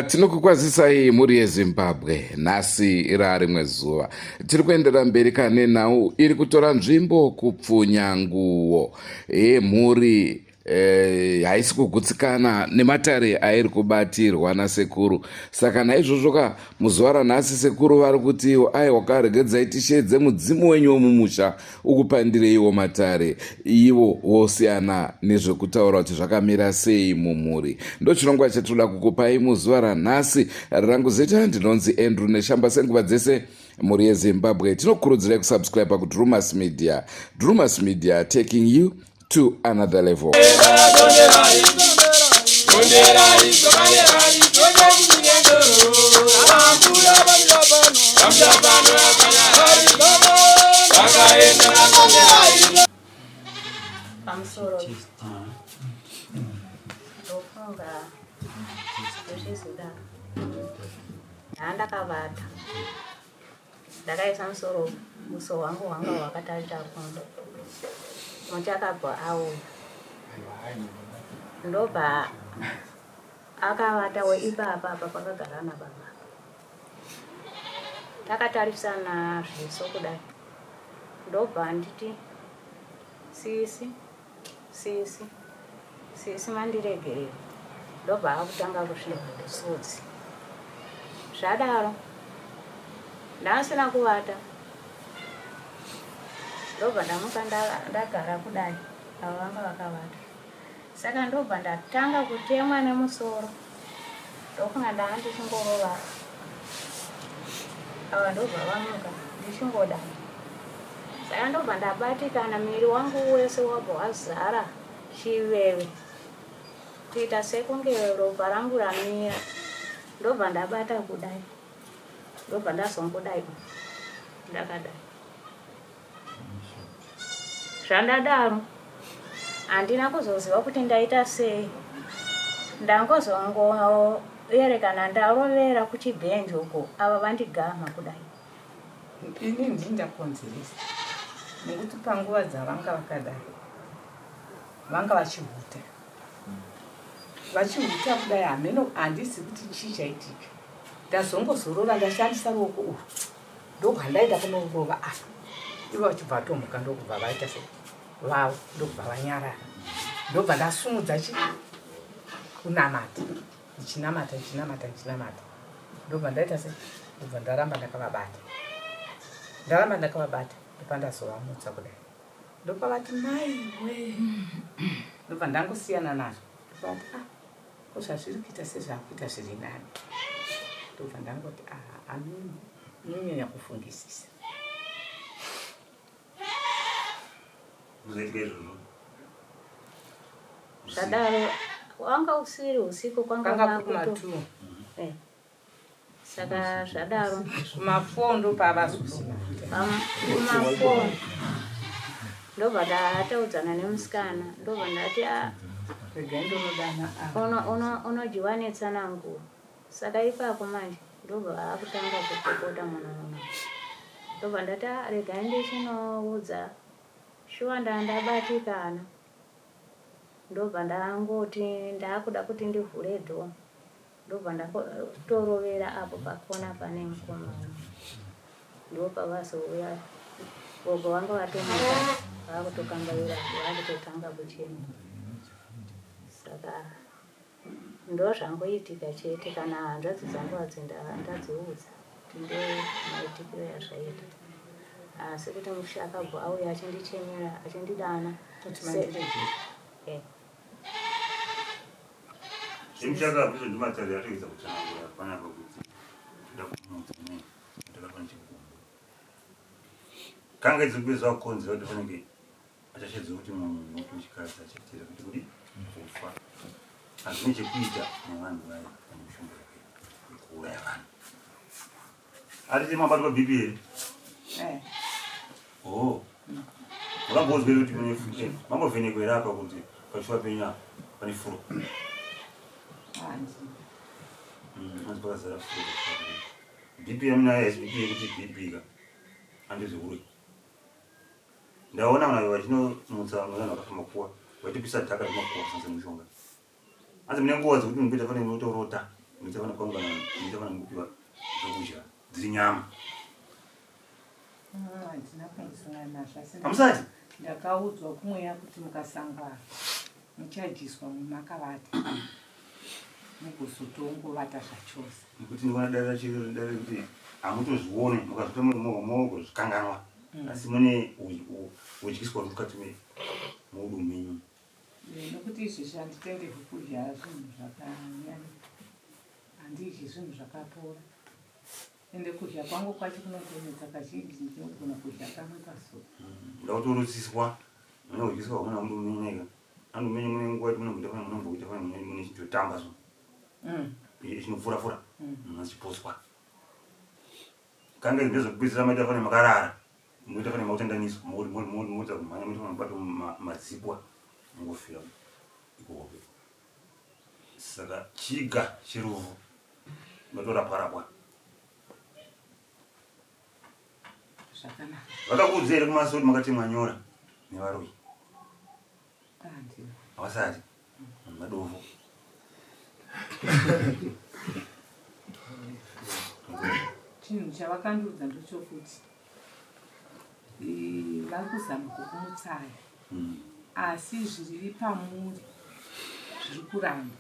Tinokukwazisai muri yeZimbabwe. Nhasi iri rimwe zuva tiri kuendera mberi kane nhau iri kutora nzvimbo kupfunya nguo yemhuri haisi kugutsikana nematare airi kubatirwa nasekuru. Saka naizvozvo ka muzuva ranhasi sekuru vari kuti aiwa karegedzai tishedze mudzimu wenyu womumusha ukupandireiwo matare. Ivo vosiyana nezvekutaura kuti zvakamira sei mumhuri. Ndo chirongwa chatinoda kukupai muzuva ranhasi. Rangu zita ndinonzi Andrew neshamba senguva dzese muri yeZimbabwe. Tinokurudzirai kusubscribe kuDrumas Media. Drumas Media, taking you to another level. Pamusoro ndofunga zvezvizoda handakavata ndakaisa muso wangu wanga wakatarisa kundo muchakabva auya ndobva akavatawo ipapa apa pakagara nababa takatarisana zviso kudai ndobva nditi sisi mandiregerera ndobva akutanga kusviva ndisodzi zvadaro ndasina kuvata ndobva ndamuka ndagara kudai avo vanga vakavata saka ndobva ndatanga kutemwa nemusoro ndofunga ndaa ndichingorova ava ndobva vamuka ndichingodai saka ndobva ndabatikana miri wangu wese wabva wazara chiveve kuita sekunge ropa rangu ramira ndobva ndabata kudai ndobva ndazongodai ndakadai zvandadaro handina kuzoziva kuti ndaita sei ndangozongoerekana ndarovera kuchibhenji uko ava vandigama kudai ini ndindakonzeresa nekuti panguva dzavanga vakadai vanga vachihuta kudai hameno handisi kuti chii chaitika ndazongozorora ndashandisa ruoko urwu ndokwandaita kunorova apa ivo vachibva vatomuka ndokubva vaita se vavo ndokubva vanyarara ndobva ndasumudza kunamata ndichinamata ndobva ndaita se kubva ndaramba ndakavabata ndopandazovamutsa kudai ndopa vati maiwe ndobva ndangosiyana nazvo ndopati kozvazviri kuita sezvakuita zviri nani ndobva ndangoti anonyanya kufungisisa zvadaro wanga usiri usiku kwanga kumatu saka zvadaro kumafondo pavazosina kumafondo ndobva ndataudzana nemusikana ndobva ndati unodyiwanetsana nguo saka ipapo manje ndobva akutanga kupopota mwana ndobva ndati regai ndichinoudza shuwa ndabatikana ndobva ndangoti ndakuda kuti ndivhure dho ndobva ndatorovera apo pakona pane mukomana ndopa vazouya gogo vanga vatomuka vakutokangaira vakutotanga kuchena saka ndo zvangoitika chete kana hanzvadzi dzangu ndadziudza kuti maitikiro yazvaita asi kuti mushakabva auya achindichemera achindidana Simshakabva ndimatari yatoita kutsanangura panapa kuti ndakumutsa kanga dzingwezwa konzi kuti fanenge achashedza kuti munhu muchikadzi achaitira kuti kufa hazvine chekuita nevanhu vaya vanoshuma kuuraya vanhu. Atiti mabatwa BP here? Oh. Wakambozwe kuti mune mambovhenekwa here apa kuti pachiwa penyu apa pane furo? Hanzi pakazara furo. BP yamuna BP yekuti BP ka handizviuri. Ndaona vanhu vachinomutsa vanhu vakafamba kuwa vachipisa dhaka remakuwa sanze mushonga. Hanzi mune nguva dzekuti munoita fanira munotorota, munoita fanira kuungana, munoita fanira mukupiwa zvokudya dziri nyama. Handina kumusangana nazvo asi Hamusati? ndakaudzwa kumweya kuti mukasangana muchadiswa mumakavata mugozotongovata zvachose. Nekuti ndivana dare chiri kuti hamutozvione mukazotozvikanganwa asi mune udyiswa mukati meudu menyu. Nokuti izvezvi handitenderwi kudya zvinhu zvakanyanya, handidyi zvinhu zvakapora, ende kudya kwangu kwacho kunotonetsa kazhinji ndinogona kudya kamwe pazuva. Ndautorutsiswa munodyiswa vamwe namudu menyu andu menyu mune nguva yekuti munomboita fanira mune chitotamba so chinopfura-pfura munachiposwa. Kanga ndezvekupedzisira maita fanira makarara munoita fanira mautendaniswa moita kumhanya moita mabato madzipwa mungofira ikohope. Saka chiga chiruvu notorapwa-rapwa. Zvakanaka. Vakakuudza here kumasodi makati mwanyora nevaroi? Handina. Havasati? Madovo. Chinhu chavakandiudza ndechokuti vari kuzama kukumutsaya asi zviri pamuri zviri kuramba.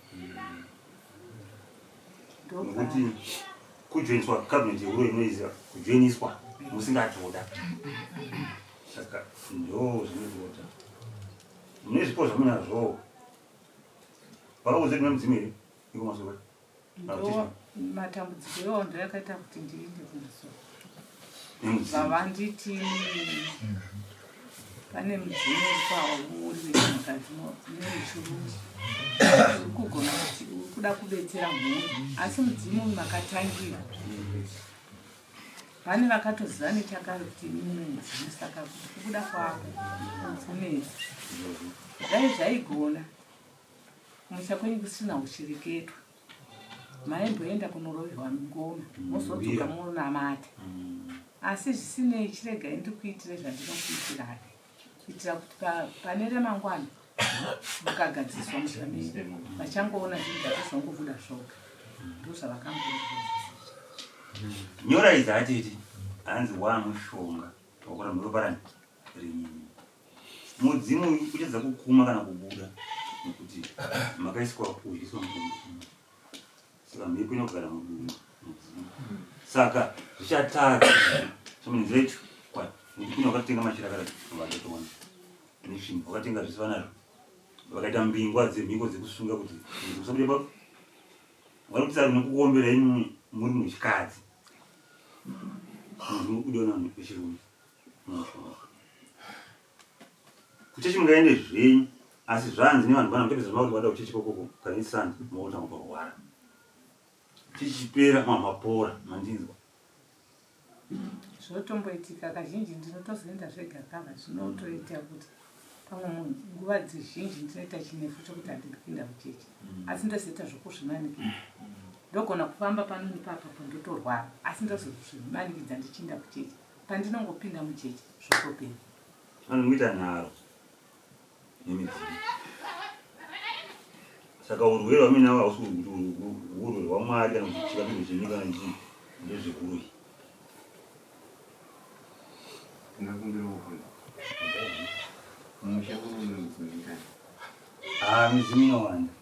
Nokuti kujoiniswa cabinet yeuro inoiziva kujoiniswa musingatoda. Saka ndo zvinotoda. Mune zvipo zvamunazvo vakaudza kuti mudzimu here iko masoro? Ndo matambudziko iwawo ndo yakaita kuti ndiende kumusoro. Nemudzimu? Vavanditi pane mudzimu uri pauri wemukati nemuchirunji uri kugona kuti uri kuda kubetsera mhuri asi mudzimu uyu makatangira. Vane vakatoziva nechakare kuti mune mudzimu saka kuti kubuda kwako kunetsa. Dai zvaigona kumusha kwenyu kusina uchireketwa maimboenda kunoroverwa ngoma mozodzoka munamata. Asi zvisinei chiregai ndikuitire zvandinokuitirai kuitira kuti pane remangwana mukagadziswa mushamiri vachangoona zvinhu zvatozongobuda zvoga. Ndozvavakamboita. Nyora idzi atiti hanzi wamushonga wakora muroparani rinyinyi. Mudzimu uchadza kukuma kana kubuda nekuti makaiswa kudyiswa mutombo. Saka mhepo inogara mudzimu. Saka zvichatadza somunenzira icho nekuti kune vakatenga machira akadai vakatowana nezvinhu vakatenga zvisivanazvo vakaita mbingwa dzemhiko dzekusunga kuti usabude baba vari kuti sari nekukuombera imi muri muchikadzi udiona vechirume kuchechi mungaende zvenyu asi zvanzi nevanhu vana mutopedza mauri vada kuchechi kokoko kana isandi maota mutorwara chichipera mamapora mandinzwa. Zvotomboitika kazhinji ndinotozoenda zvega kava zvinotoita kuti pamwe munhu nguva dzizhinji ndinoita chinefu chokuti handipinda kuchechi asi ndozoita zvokuzvimanikidza. Ndogona kufamba pano nepapa ndotorwara asi ndozozvimanikidza ndichinda kuchechi. Pandinongopinda muchechi zvotopera. Anomuita nharo nemidzimu. Saka urwere hwamuinahwo hausi urwere hwaMwari kana kuti chikapindu chenyika kana chii ndezvekuroi. Midzimu inowanda.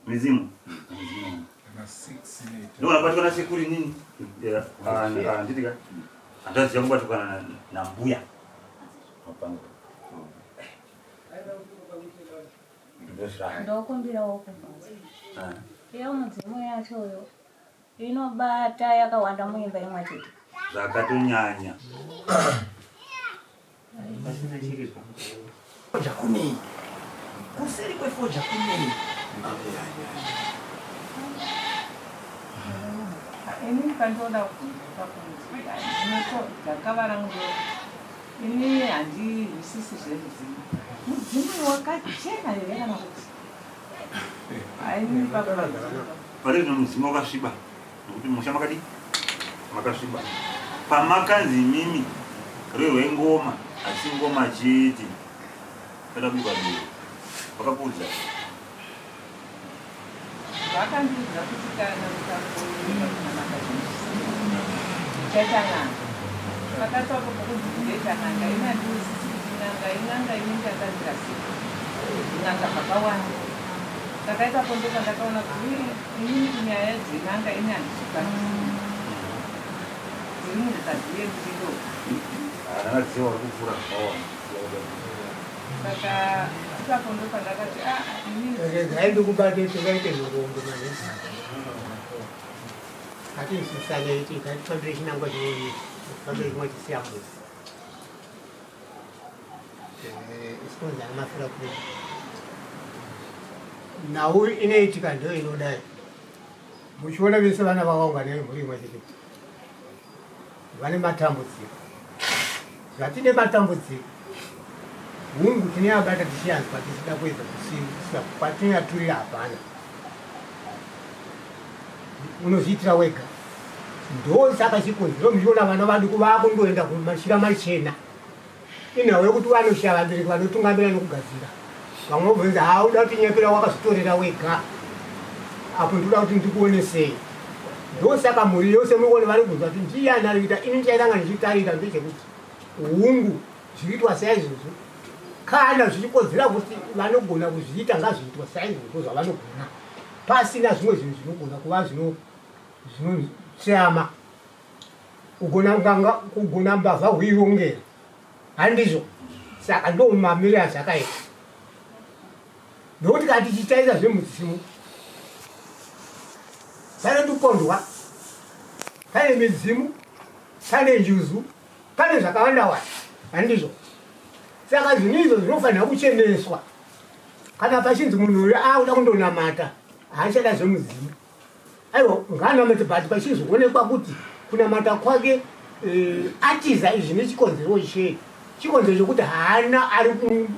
Midzimu? Ndonabatwa nasekuri nini? Nditika handaziva kubatukana nambuya mapango. Ndokumbirawo kumhatso. Iyo mudzimu yachoyo inobata yakawanda muimba imwe chete. Zvakatonyanya. Foja kunini. Kuseri kwefoja kunini. ini kandoda pakunzi ndakavara ngo ini handizwisisi zvemudzimu mudzimu wakachena here kana kuti haini pari zvino mudzimu wakasviba nokuti musha makadi makasviba pamakanzi imimi rehwe ngoma asi ngoma chete kadabikwa dero vakapudza vakandiudza kuti kana chachang'anga vakatwako pokudzidzechang'anga inandiusisitinanga inanga inenge yakazira ng'anga vakawanda takaitapo ndo pandakaona kuti inini kunyaya dzen'anga inandisuka dziri munhukadzi yemuchido anadziwa vari kupfuura zvakawanda saka ipapo ndo pandakati ndikubate tingaite zvirombo manesi atiisisanaiti katipambire chinangwa chipambire chimwe chisiyambuzi isikonzi anamafira kuri nhau inoitika ndo inodai muchiona vese vana vakaungana mhuri imwe chete vane matambudziko zvatine matambudziko hungu tineabata tichiyanzwa tisida kuedza kusisa kwatineaturira hapana unozviitira wega ndo saka chikonzero muchiona vana vaduku vakundoenda kumashira machena inhau yekuti vanosha vabereki vanotungamira nekugadzira vamwe vobvunza hauda kuti nyepera wakazvitorera wega apo ndoda kuti ndikuonesei ndo saka mhuri yose muone vari kunzwa kuti ndiyani ari kuita ini chaitanga ndichitarira ndechekuti hungu zviitwa saizvozvo kana zvichikodzera kuti vanogona kuzviita ngazviitwa saizvozvo zvavanogona pasina zvimwe zvinhu zvinogona kuva zvinosema kugona mbavha huirongera handizvo saka ndo mamiri azvakaita nokuti kana tichitaisa zvemudzimu pane ndukondwa pane midzimu pane njuzu pane zvakawanda wanda handizvo saka zvinhu izvo zvinofanira kucheneswa kana pachinzi munhu uyo auda kundonamata haachada zvemudzimu aiwa ngaanamate but pachizoonekwa kuti kunamata kwake atiza izvi nechikonzero chei chikonzero chokuti haana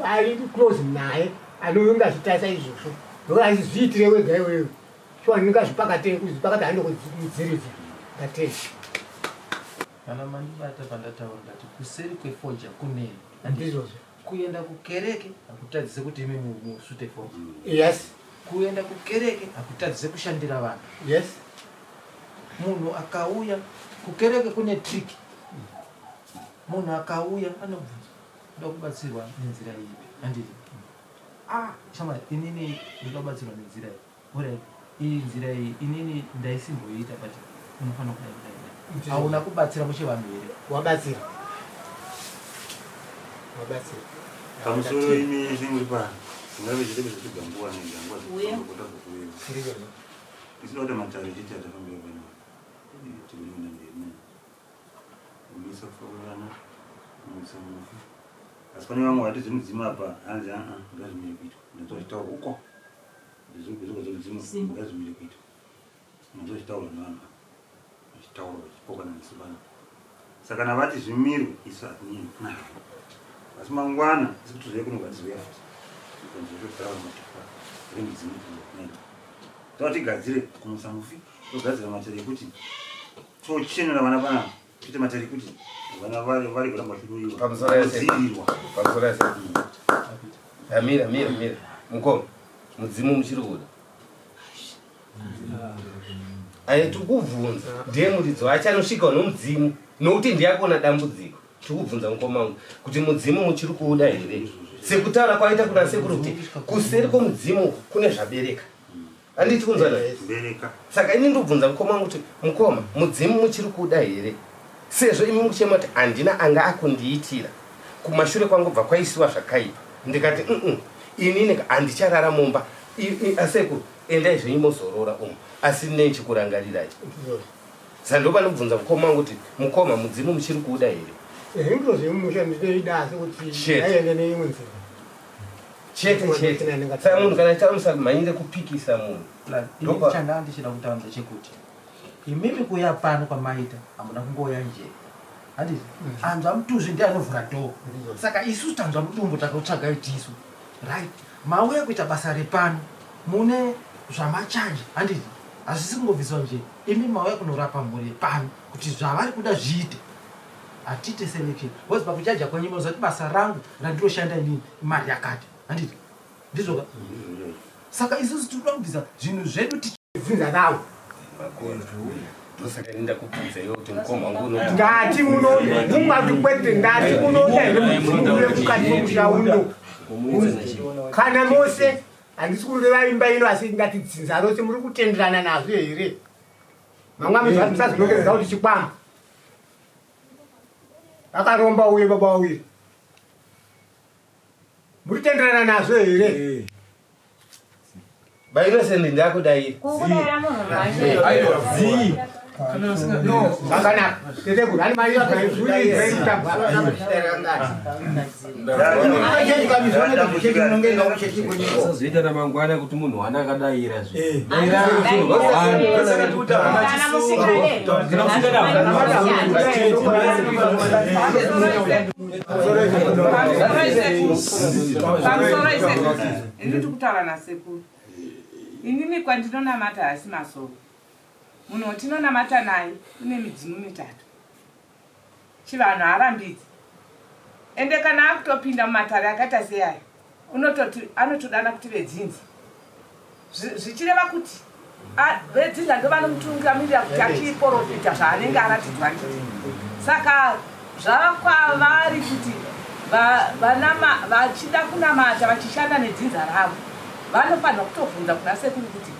ari close naye anonge achitaisa izvozvo nokuti achizviitire wega iwewe shuwa ndingazvipakatei kuzvipakati handinokudziridza ngatei kana mandibata pandataura ndati kuseri kwefonja kunei handizvozvo kuenda kukereke hakutadzise kuti imi musute fonja yes kuenda kukereke hakutadzise kushandira vanhu yes munhu akauya kukereke kune triki munhu akauya anobvunza ndoda kubatsirwa nenzira ipi handiti chama inini ndoda kubatsirwa nenzira iyi orit iyi nzira iyi inini ndaisimboita but unofanira kudai hauna kubatsira mushe vanhu here wabatsira pamusoro ine zvinguri pano ungave chitebe zvechigambua negambua zvekota kukuweva isina kuti matare chiti atafambira pano tikuenda mberi umisa kufaurana umisa mufi asi pane vamwe vati zvemudzimu apa hanzi ngazvimire kuitwa ndatochitaura uko zvizuko zvemudzimu ngazvimire kuitwa ndatochitaura nevanhu achitaura vachipokana nesibana saka navati zvimirwe isu hatinini nazvo asi mangwana isi kuti zvee kunogadzirwa futi konzvekutaura matoka remudzimu kunaita totigadzire kumusa mufi togadzira matare ekuti tochenera vana panapa tite matare ekuti vana vari kuramba chiroiwadzivirirwa pamusoro yase mira mukoma mudzimu muchiri kuda ane tikubvunza ndiye muridzo achanosvikawo nomudzimu nokuti ndiyakona dambudziko tikubvunza mukoma wangu kuti mudzimu muchiri kuuda here sekutaura kwaita kuna sekuru kuti kuseri kwomudzimu kune zvabereka handiti kunzwana saka ini ndobvunza mukoma wangu kuti mukoma mudzimu muchiri kuuda here sezvo imi mukuchema kuti handina anga akundiitira kumashure kwangu bva kwaisiwa zvakaipa ndikati inini handicharara mumba asekuru endai zveimozorora umu asi nechikurangarirachi saka ndopa ndobvunza mukoma wangu kuti mukoma mudzimu muchiri kuuda here ndo zvemumusha ndinoida asi kuti aende neimwe nzira chete saka munhu kana tamusa mhanyire kupikisa munhu chanda ndichida kutaura ndechekuti imimi kuya pano kwamaita hamuna kungoya njee handiti anzwa mutuzvi ndi anovhura dhoo saka isusu tanzwa mudumbu takautsvaga itisu right mauya kuita basa repano mune zvamachanja handiti hazvisi kungobviswa njee imi mauya kunorapa mhuri pano kuti zvavari kuda zviite hatite selection bcause pakuchaja kwenyima zoti basa rangu randiroshanda inini imari yakati handiti ndizvoka saka isusu tiri kuda kubvisa zvinhu zvedu tizinza nawo ngati muno mungatikwete ngati munodaire mukati momushaundo kana mose handisi kureva imba ino asi ngati dzinza rose muri kutenderana nazvo here mamwe musazvinongezera kuti chikwama akaromba uye baba uye muri tenderana nazvo here bainose ndakudai zvakanaka tetekuru ani mari zoita ramangwana kuti munhu wana akadayira ndiri kutaura nasekuru inini kwandinonamata hasi masoro munhu watinonamata naye une midzimu mitatu chivanhu haarambidzi ende kana akutopinda mumatare akaita seyaya anotodana kuti vedzinza zvichireva kuti vedzinza ndo vanomutungamirira kuti achiprofita zvaanenge aratidzwa nditi saka zvava kwavari kuti vachida kunamata vachishanda nedzinza ravo vanofanira kutobvunza kuna sekuru kuti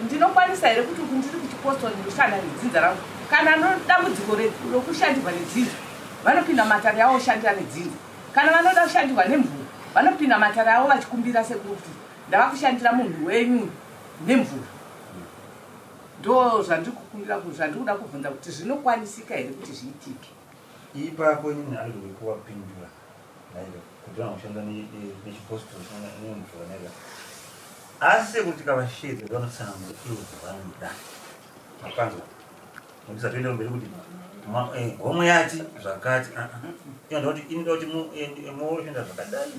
ndinokwanisa here kuti ndiri kuchipostori ndinoshanda nedzinza rangu kana nodambudziko rokushandirwa nedzinza vanopinda matare avo oshandira nedzinza kana vanoda kushandirwa nemvura vanopinda matare avo vachikumbira sekuru kuti ndava kushandira munhu wenyu nemvura ndo zvandiri kukumbira zvandiri kuda kubvunza kuti zvinokwanisika here kuti zviitike ipapo inini ari kuwapindura kuti vanoshanda nechipostori nemvura nega asi kuti kavashedza vanotsanangura ivo zvavanoda mapanzwa nokisa toenda mberi kuti homwe yati zvakati inoda kuti moshanda zvakadai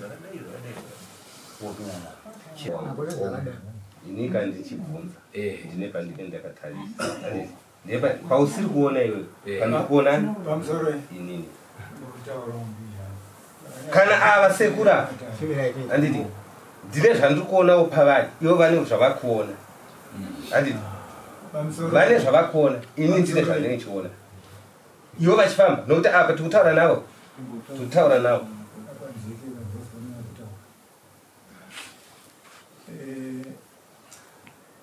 ini kandichibvunza ndine pandine ndakatarisa pausiri kuona iwe pandikuona inini kana ava sekura handiti ndine zvandiri kuonawo pavari ivo vane zvavakuona handiti vane zvavakuona ini ndine zvandinenge chiona ivo vachifamba nokuti apa tikutaura navo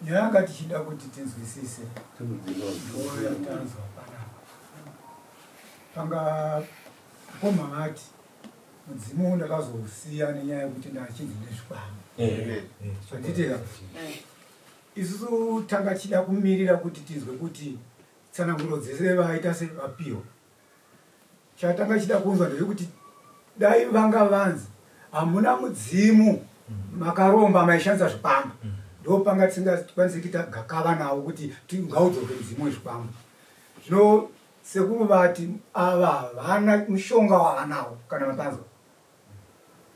nyanga tichida kuti tinzwisise panga koma vati mudzimu ndakazousiya nenyaya yekuti ndachinzi nezvikwama zvanditika isusu tanga chida kumirira kuti tizwe kuti tsananguro dzese vaita sevapiwa chatanga chida kunzwa ndezvekuti dai vanga vanzi hamuna mudzimu makaromba maishandisa zvikwama ndopanga tisingakwanisi kuita gakava nawo kuti ngaudzoke mudzimu wezvikwama zvino sekuru vati ava vana mushonga wavanawo kana mapanzwa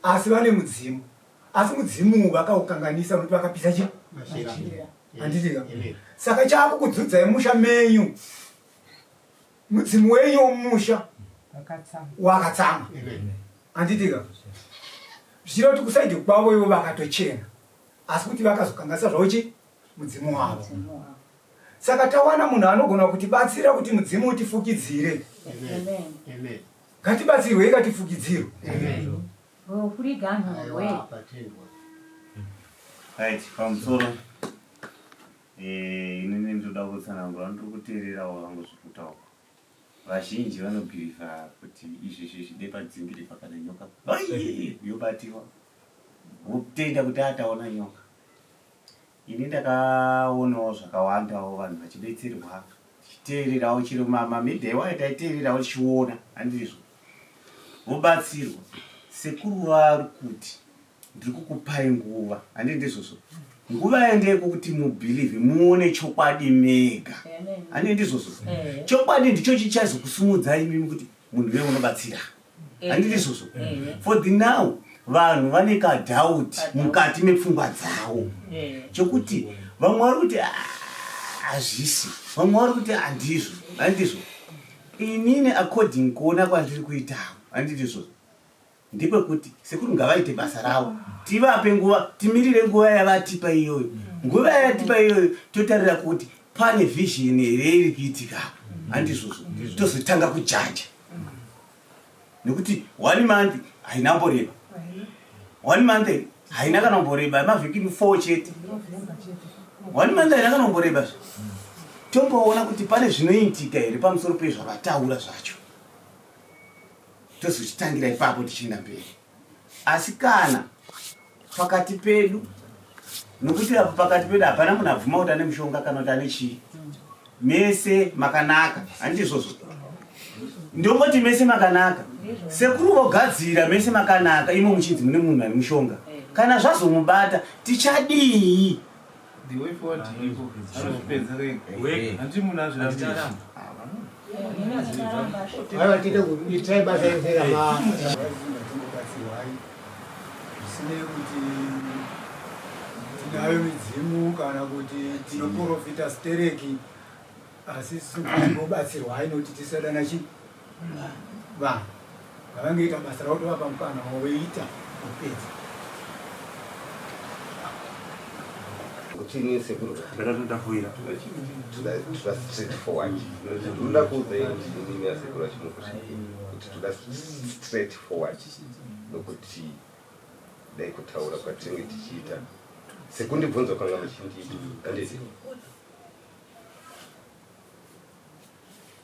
asi vane mudzimu asi mudzimu vakaukanganisa nokuti vakapisa chi handitika saka chaakukudzudzai musha menyu mudzimu wenyu womusha wakatsama handitika zvichira kuti kusaidhi kwavo ivo vakatochena asi kuti vakazokanganisa zvauchi mudzimu wavo saka tawana munhu anogona kutibatsira kuti mudzimu utifukidzire ngatibatsirwei katifukidzirwe pamusoro inini ndoda kutsanangura ndiri kuteererawo vangu zvekutaura vazhinji vanobhirifa kuti izvezvi zvide padzingiri pakana nyoka yobatiwa wotenda kuti ataona nyoka ini ndakaonawo zvakawandawo vanhu vachidetserwa tichiteererawo chiro mamidhai wayo taiteererawo tichiona handizvo vobatsirwa sekuru vari kuti ndiri kukupai nguva handi ndizvozvo nguvaendeko kuti mubhilivhe muone chokwadi mega ane ndizvozvo chokwadi ndicho chichazokusimudza imimi kuti munhu wee unobatsira handiti izvozvo for the now vanhu vane kadhauti mukati mepfungwa dzavo chokuti vamwe vari kuti hazvisi vamwe vari kuti handizvo handizvo inini according kuona kwandiri kuitawo handiti izvozvo ndekwekuti sekuti ngavaite basa ravo tivape nguva timirire nguva yavatipa iyoyo nguva yavatipa iyoyo totarira kuti pane vision here iri kuitikapo handizvozvo tozotanga kujaja nekuti 1 month hainamboreba 1 month haina kana kumboreba mavhiki 4 chete 1 month haina kana kumboreba tomboona kuti pane zvinoitika here pamusoro pezvavataura zvacho tozochitangira ipapo tichienda mberi asi kana pakati pedu nokuti apo pakati pedu hapana munhu abvuma kuti ane mushonga kana kuti ane chii mese makanaka handiti izvozvo ndongoti mese makanaka sekuru vogadzira mese makanaka imo muchinzi mune munhu ane mushonga kana zvazomubata tichadii itai basa ezera zvisinei kuti tinayo midzimu kana kuti tinoprofita stereki asi tinobatsirwa hainoti tisadana chi vanhu vavangeita basa ravo tovapa mukana waweita kupedza kutini sekuru ndatodafuira tuda straight forward ndoda kuudza inini yasekuru achimukusha kuti tuda straight forward nokuti dai kutaura kwatinenge tichiita sekundibvunza kwanga muchindiita anditi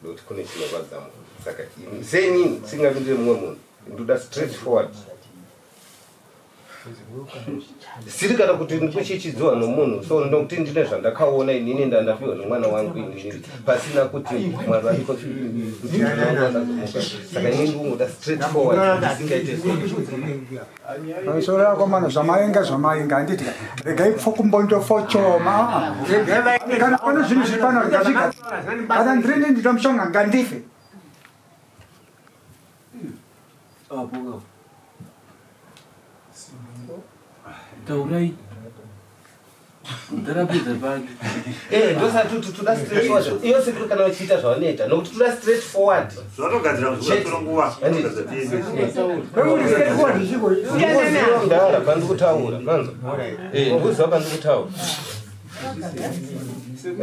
nokuti kune chinorwadza munhu saka senini singapindire mumwe munhu ndoda straight forward siri kana kuti ndikuchichidziwa nomunhu so ndokuti ndine zvandakaona inini ndandapiwa nomwana wangu inini pasina kuti mwari ariko saka inini ndingoda straight forward isingaite soro yako mana zvamainga handiti regai pfukumbondofochoma kana pane zvinhu zvipano ndazviga kana ndirini ndinomushonga ngandife taurai ndarapedza pake ndosati tuda straight forward iyo sekuru kana vachiita zvavanoita nokuti tuda straight forward zvatogadzira kuzotora nguva ndara pandikutaura manzo ndikuziva pandikutaura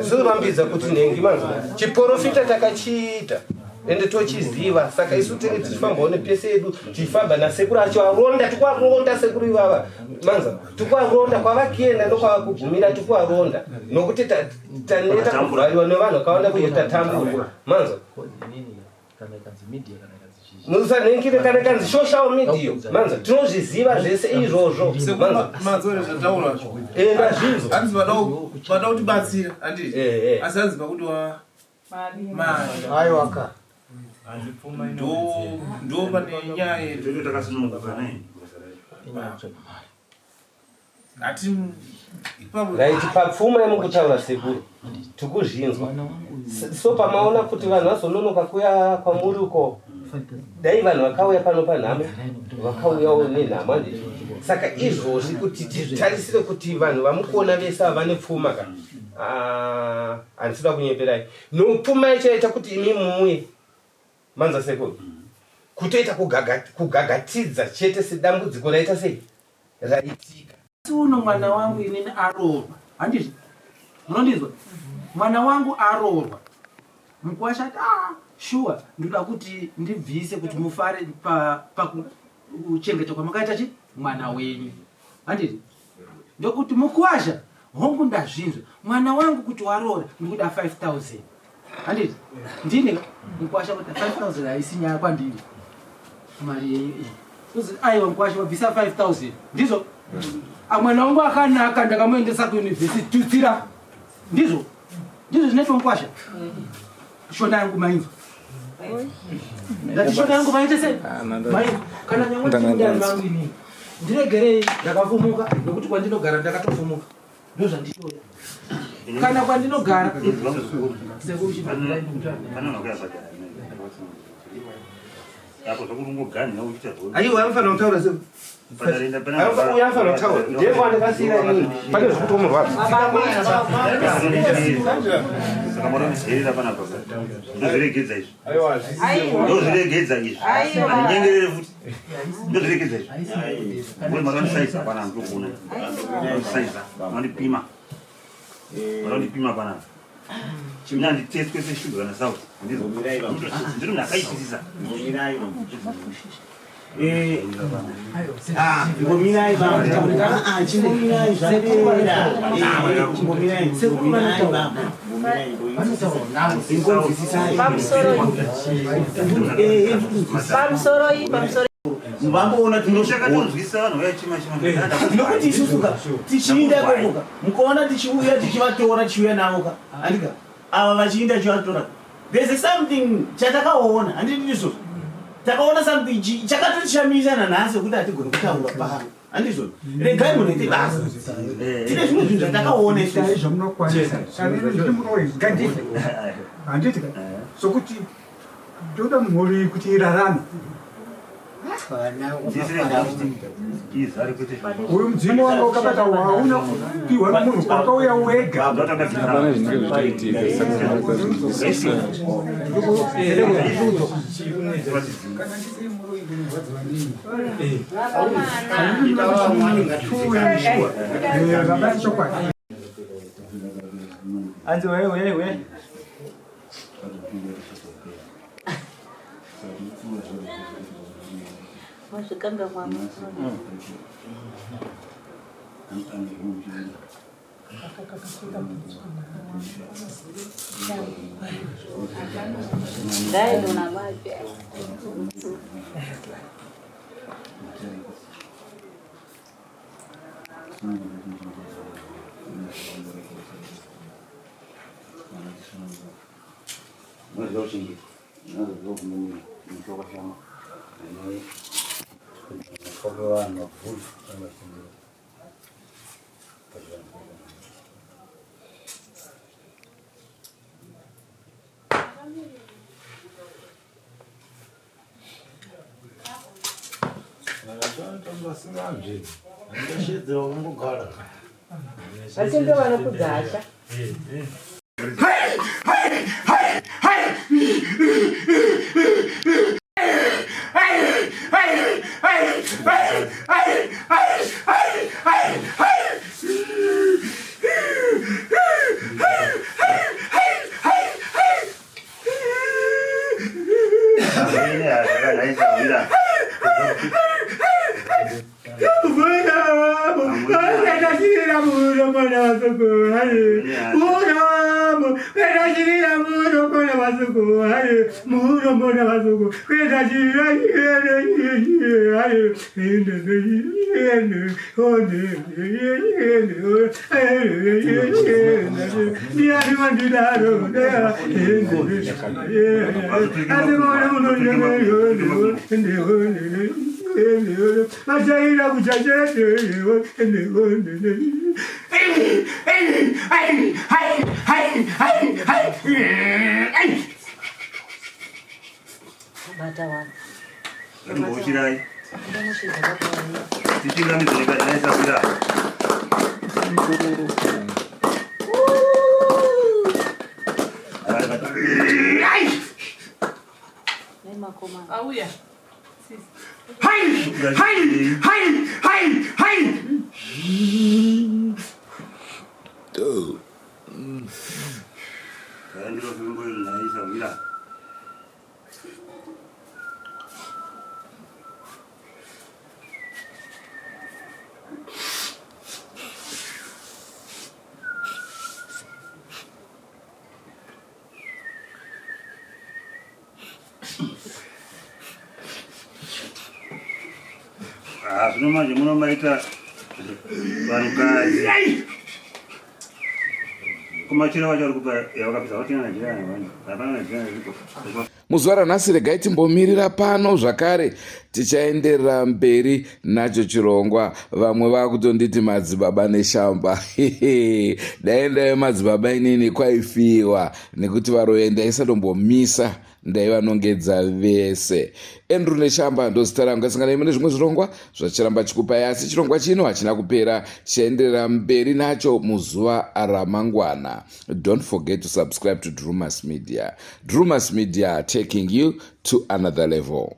zvinovambidza kuti nhengi manzo chiprofita takachiita ende tochiziva saka isu tenge tichifambawo nepese yedu tichifamba nasekuru acho aronda tikwaronda sekuru ivava manza tikwaronda kwavakienda ndokwavakugumira tikwaronda nokuti taneta kuvhariwa nevanhu vakawanda uye tatambura manza musanhenkire kana kanzi social media manza tinozviziva zvese izvozvo ndazvizvovada kuti batsira handii asi hanzi pakuti aiwaka ndo pane nyaya yedu takasimuka nai ati raiti papfuma yemukutaura sekuru tikuzvinzwa so pamaona kuti vanhu vazononoka kuya kwamuri uko dai vanhu vakauya pano panhama vakauyawo nenhama ndii saka izvozvi kuti titarisire kuti vanhu vamukuona vese vane pfuma ka handisida kunyeperai nopfuma ichaita kuti imi mumuye manza sekuru kutoita kugagatidza chete sedambudziko raita sei raitika asi uno mwana wangu inini aroorwa handizvo munondizwa mwana wangu aroorwa mukuwashati shuwa ndoda kuti ndibvise kuti mufare pakuchengeta kwamakaita chi mwana wenyu handizvo ndokuti mukuwasha hongu ndazvinzwa mwana wangu kuti waroora ndikuda 5,000 handiti ndini mukuwasha kuti 5,000 haisi nyaya kwandiri mari yenyu uzi aiwa mukuwasha wabvisa 5,000 ndizvo mwana wangu akanaka ndakamuendesa kuuniversity tutsira ndizvo zvinoitwa mukuwasha shona yangu mainzwa ndati shona yangu maite sei mainzwa kana nyamwe chindani mangu inini ndiregerei ndakafumuka nokuti kwandinogara ndakatofumuka ndozvanditoya kana kwandinogara aiwa anofanira kutaura se anofanira kutaura ndiye kwandakasiyira inini pane zvikutomurwadza ndozviregedza izvi ndozviregedza izvi nyengerere futi ndozviregedza izvi uye makandisaisa pana ndokuna saisa mandipima mandipima pana chimina nditeswe seshuga kana sauti ndiri ndakaisisa ngomirai baba chimbomirai zvapera chimbomirai baba muvamboona tinozvakatonzwisa vanhu nokuti isusuka tichiinda komoka mukaona tichiuya tichivatora tichiuya navoka andika ava vachiinda chivatora there's something chatakaona handiti isusu takaona something chakatotishamisa nhasi kuti hatigoni kutaura pano handizvo regai munoite basa tine zvimwe zvinhu zvatakaona handiti sokuti ndoda mhuri kuti irarame uyu mudzimu wanga ukabata wauna kupiwa nomunhu kwakauya wega anzi wewe Masukanga mama. Dai ndo na maji. Vasinga vanokudhasha. Manje munomaita vanhukadzi kumachira vacho vari kupa yavakapisa vatina najirani vanhu hapana najirani muzuva ranhasi regai timbomirira pano zvakare tichaenderera mberi nacho chirongwa. Vamwe vakutonditi madzibaba neshamba daendai madzibaba inini kwaifiwa nekuti varoenda isatombomisa ndaivanongedza vese. Andrew neshamba ndozita rangu. Asangana imi nezvimwe zvirongwa zvachiramba chikupai, asi chirongwa chino hachina kupera, chaenderera mberi nacho muzuva ramangwana. Don't forget to subscribe to Drumas Media. Drumas Media, taking you to another level.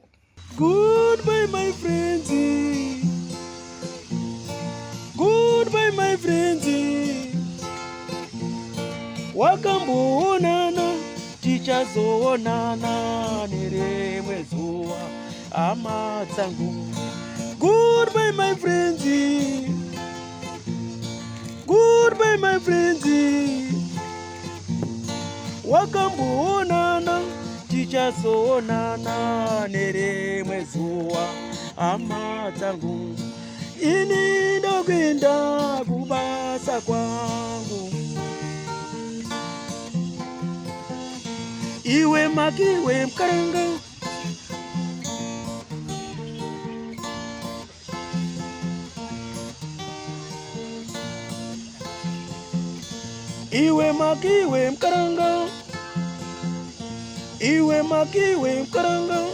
Goodbye, my friends. Goodbye, my friends. Wakamboonana, tichazoonana nerimwe zuva, hama dzangu. Goodbye, my friends. Goodbye, my friends. Wakamboonana, tichazoonana nerimwe zuva, hama dzangu. Ini ndokwenda kubasa kwangu. Iwe makiwe mkaranga, iwe makiwe mkaranga, iwe makiwe mkaranga.